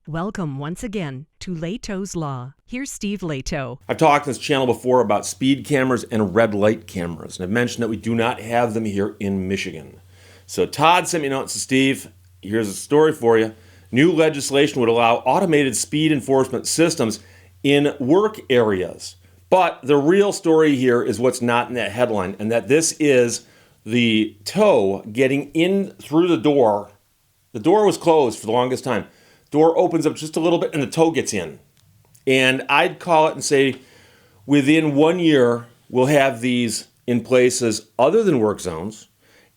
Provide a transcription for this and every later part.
Welcome once again to Lehto's Law. Here's Steve Lehto. I've talked on this channel before about speed cameras and red light cameras, and I've mentioned that we do not have them here in Michigan. So Todd sent me a note and said, Steve, here's a story for you. New legislation would allow automated speed enforcement systems in work areas. But the real story here is what's not in that headline, and that this is the toe getting in through the door. The door was closed for the longest time. Door opens up just a little bit and the toe gets in. And I'd call it and say within 1 year, we'll have these in places other than work zones.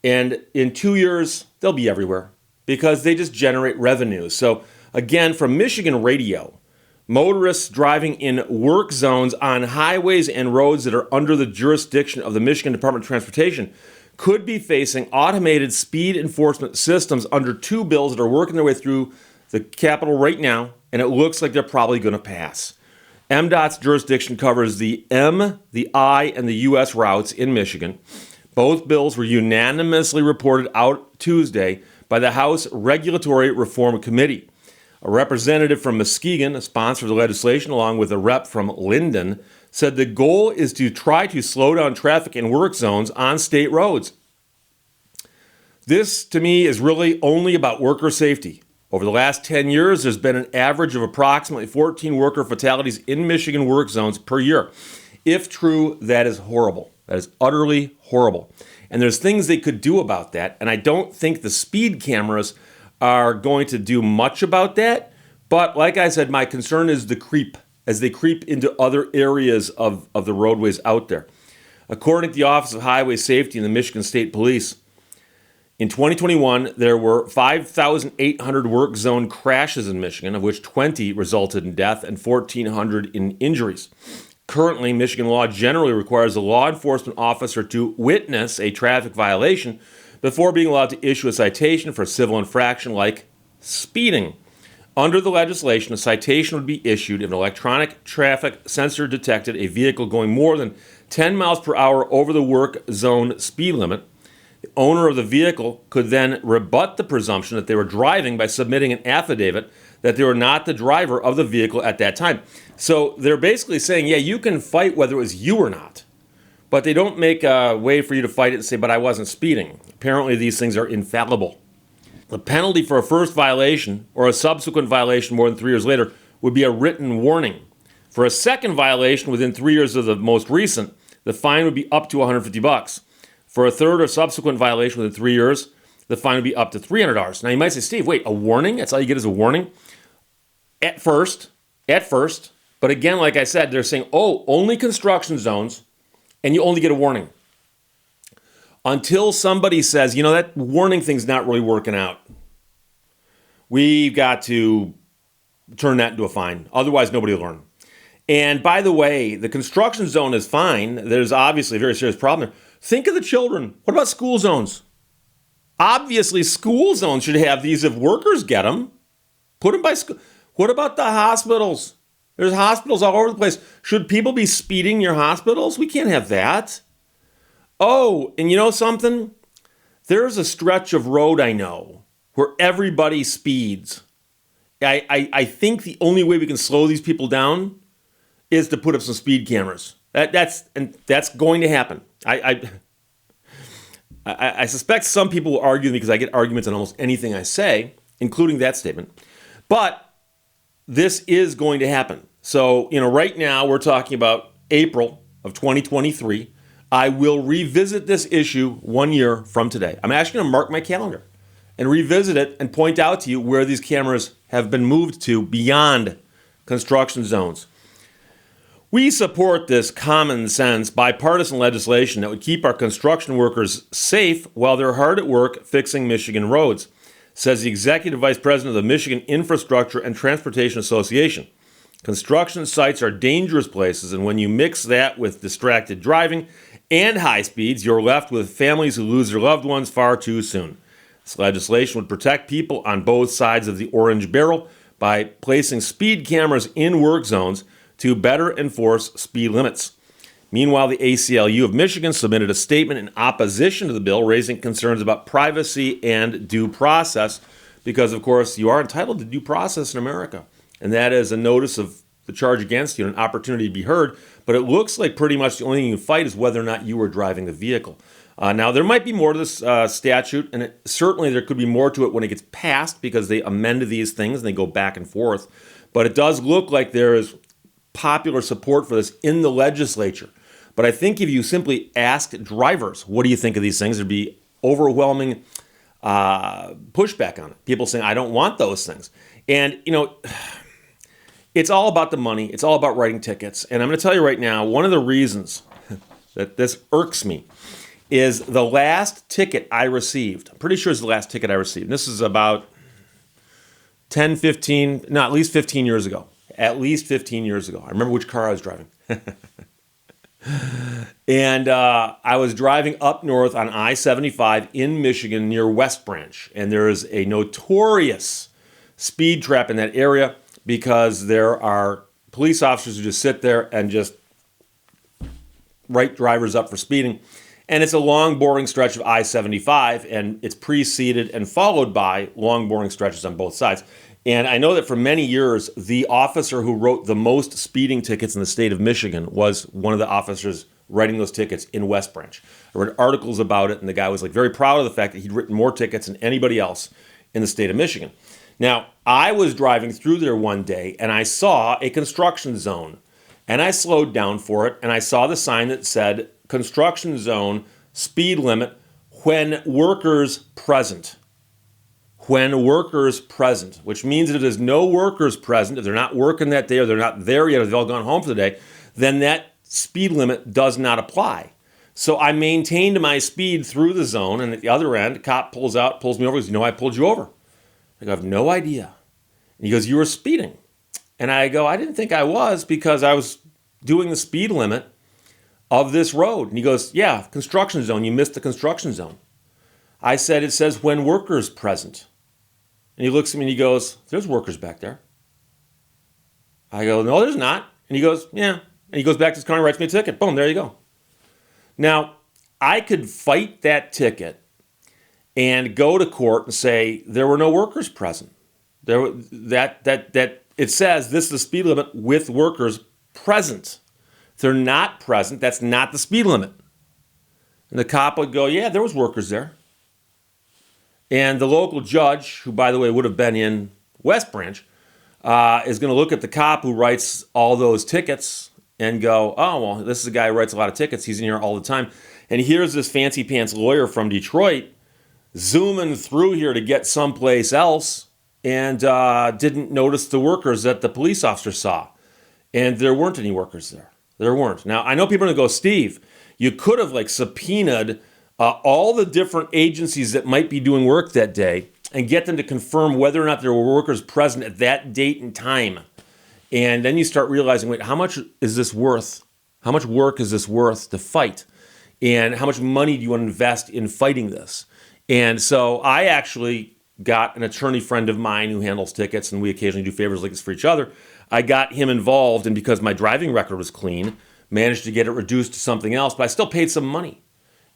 And in 2 years, they'll be everywhere because they just generate revenue. So again, from Michigan Radio, motorists driving in work zones on highways and roads that are under the jurisdiction of the Michigan Department of Transportation could be facing automated speed enforcement systems under two bills that are working their way through the Capitol right now, and it looks like they're probably going to pass. MDOT's jurisdiction covers the M, the I, and the U.S. routes in Michigan. Both bills were unanimously reported out Tuesday by the House Regulatory Reform Committee. A representative from Muskegon, a sponsor of the legislation, along with a rep from Linden, said the goal is to try to slow down traffic in work zones on state roads. This, to me, is really only about worker safety. Over the last 10 years, there's been an average of approximately 14 worker fatalities in Michigan work zones per year. If true, that is horrible. That is utterly horrible. And there's things they could do about that, and I don't think the speed cameras are going to do much about that. But like I said, my concern is the creep, as they creep into other areas of the roadways out there. According to the Office of Highway Safety and the Michigan State Police, in 2021, there were 5,800 work zone crashes in Michigan, of which 20 resulted in death and 1,400 in injuries. Currently, Michigan law generally requires a law enforcement officer to witness a traffic violation before being allowed to issue a citation for a civil infraction like speeding. Under the legislation, a citation would be issued if an electronic traffic sensor detected a vehicle going more than 10 miles per hour over the work zone speed limit. The owner of the vehicle could then rebut the presumption that they were driving by submitting an affidavit that they were not the driver of the vehicle at that time. So they're basically saying, yeah, you can fight whether it was you or not, but they don't make a way for you to fight it and say, but I wasn't speeding. Apparently these things are infallible. The penalty for a first violation or a subsequent violation more than 3 years later would be a written warning. For a second violation within 3 years of the most recent, the fine would be up to $150. For a third or subsequent violation within 3 years, the fine would be up to $300. Now you might say, Steve, wait, a warning? That's all you get is a warning? At first. But again, like I said, they're saying, only construction zones, and you only get a warning. Until somebody says, that warning thing's not really working out. We've got to turn that into a fine. Otherwise, nobody will learn. And by the way, the construction zone is fine. There's obviously a very serious problem there. Think of the children. What about school zones? Obviously, school zones should have these if workers get them. Put them by school. What about the hospitals? There's hospitals all over the place. Should people be speeding near hospitals? We can't have that. Oh, and you know something? There's a stretch of road I know where everybody speeds. I think the only way we can slow these people down is to put up some speed cameras. That's going to happen. I suspect some people will argue with me because I get arguments on almost anything I say, including that statement. But this is going to happen. So, right now we're talking about April of 2023. I will revisit this issue 1 year from today. I'm actually going to mark my calendar and revisit it and point out to you where these cameras have been moved to beyond construction zones. We support this common sense bipartisan legislation that would keep our construction workers safe while they're hard at work fixing Michigan roads, says the Executive Vice President of the Michigan Infrastructure and Transportation Association. Construction sites are dangerous places, and when you mix that with distracted driving and high speeds, you're left with families who lose their loved ones far too soon. This legislation would protect people on both sides of the orange barrel by placing speed cameras in work zones to better enforce speed limits. Meanwhile, the ACLU of Michigan submitted a statement in opposition to the bill, raising concerns about privacy and due process, because, of course, you are entitled to due process in America. And that is a notice of the charge against you and an opportunity to be heard. But it looks like pretty much the only thing you can fight is whether or not you were driving the vehicle. Now, there might be more to this statute, and certainly there could be more to it when it gets passed because they amend these things and they go back and forth. But it does look like there is popular support for this in the legislature. But I think if you simply asked drivers, what do you think of these things, there'd be overwhelming pushback on it. People saying, I don't want those things. And, it's all about the money. It's all about writing tickets. And I'm going to tell you right now, one of the reasons that this irks me is the last ticket I received. I'm pretty sure it's the last ticket I received. This is about 10, 15, no, at least 15 years ago. At least 15 years ago. I remember which car I was driving. And I was driving up north on I-75 in Michigan near West Branch. And there is a notorious speed trap in that area because there are police officers who just sit there and just write drivers up for speeding. And it's a long, boring stretch of I-75, and it's preceded and followed by long, boring stretches on both sides. And I know that for many years, the officer who wrote the most speeding tickets in the state of Michigan was one of the officers writing those tickets in West Branch. I read articles about it, and the guy was very proud of the fact that he'd written more tickets than anybody else in the state of Michigan. Now, I was driving through there one day, and I saw a construction zone. And I slowed down for it, and I saw the sign that said, construction zone, speed limit, when workers present. When workers present, which means that if there's no workers present, if they're not working that day or they're not there yet or they've all gone home for the day, then that speed limit does not apply. So I maintained my speed through the zone, and at the other end, a cop pulls out, pulls me over, he goes, I pulled you over. I go, I have no idea. And he goes, you were speeding. And I go, I didn't think I was because I was doing the speed limit of this road. And he goes, yeah, construction zone. You missed the construction zone. I said, it says when workers present. And he looks at me and he goes, there's workers back there. I go, no, there's not. And he goes, yeah. And he goes back to his car and writes me a ticket. Boom, there you go. Now, I could fight that ticket and go to court and say there were no workers present. It says this is the speed limit with workers present. If they're not present, that's not the speed limit. And the cop would go, yeah, there was workers there. And the local judge, who, by the way, would have been in West Branch, is going to look at the cop who writes all those tickets and go, oh, well, this is a guy who writes a lot of tickets. He's in here all the time. And here's this fancy pants lawyer from Detroit zooming through here to get someplace else and didn't notice the workers that the police officer saw. And there weren't any workers there. There weren't. Now, I know people are going to go, Steve, you could have subpoenaed all the different agencies that might be doing work that day and get them to confirm whether or not there were workers present at that date and time. And then you start realizing, wait, how much is this worth? How much work is this worth to fight? And how much money do you want to invest in fighting this? And so I actually got an attorney friend of mine who handles tickets, and we occasionally do favors like this for each other. I got him involved, and because my driving record was clean, managed to get it reduced to something else, but I still paid some money.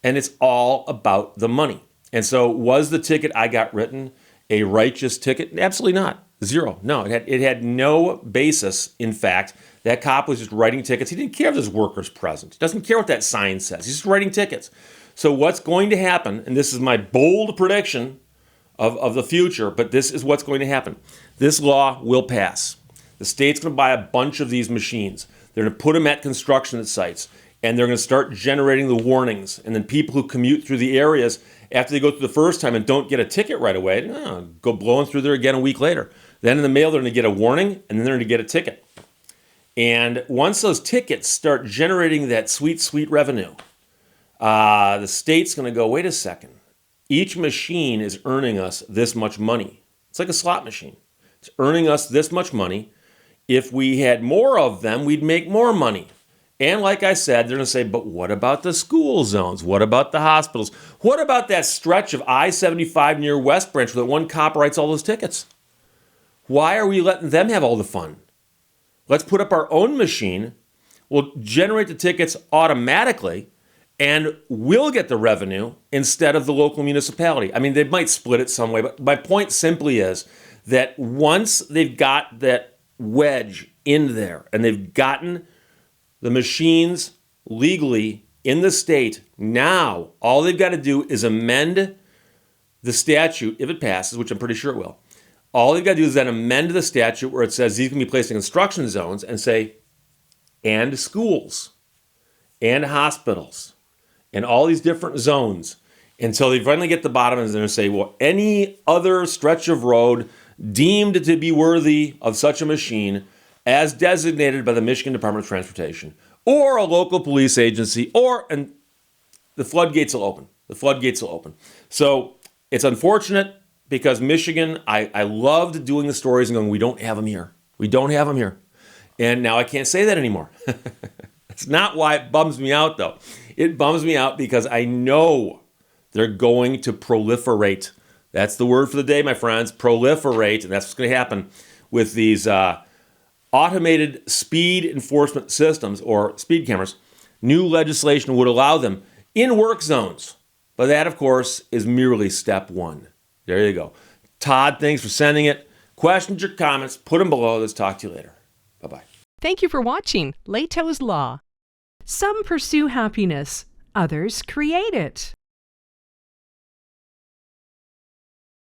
And it's all about the money. And so was the ticket I got written a righteous ticket? Absolutely not. Zero. No, it had no basis. In fact, that cop was just writing tickets. He didn't care if there's workers present. He doesn't care what that sign says. He's just writing tickets. So what's going to happen, and this is my bold prediction of the future, but this is what's going to happen. This law will pass. The state's going to buy a bunch of these machines. They're going to put them at construction sites, and they're going to start generating the warnings. And then people who commute through the areas, after they go through the first time and don't get a ticket right away, go blowing through there again a week later. Then in the mail, they're going to get a warning, and then they're going to get a ticket. And once those tickets start generating that sweet, sweet revenue, the state's going to go, wait a second. Each machine is earning us this much money. It's like a slot machine. It's earning us this much money. If we had more of them, we'd make more money. And like I said, they're going to say, but what about the school zones? What about the hospitals? What about that stretch of I-75 near West Branch where that one cop writes all those tickets? Why are we letting them have all the fun? Let's put up our own machine. We'll generate the tickets automatically, and will get the revenue instead of the local municipality. I mean, they might split it some way, but my point simply is that once they've got that wedge in there and they've gotten the machines legally in the state, now all they've got to do is amend the statute, if it passes, which I'm pretty sure it will. All they've got to do is then amend the statute where it says these can be placed in construction zones and say, and schools, and hospitals, and all these different zones, until they finally get to the bottom and then say, well, any other stretch of road deemed to be worthy of such a machine as designated by the Michigan Department of Transportation or a local police agency, and the floodgates will open. The floodgates will open. So it's unfortunate because Michigan, I loved doing the stories and going, we don't have them here. We don't have them here. And now I can't say that anymore. That's not why it bums me out, though. It bums me out because I know they're going to proliferate. That's the word for the day, my friends, proliferate. And that's what's going to happen with these automated speed enforcement systems or speed cameras. New legislation would allow them in work zones. But that, of course, is merely step one. There you go. Todd, thanks for sending it. Questions or comments, put them below. Let's talk to you later. Bye-bye. Thank you for watching Lehto's Law. Some pursue happiness, others create it.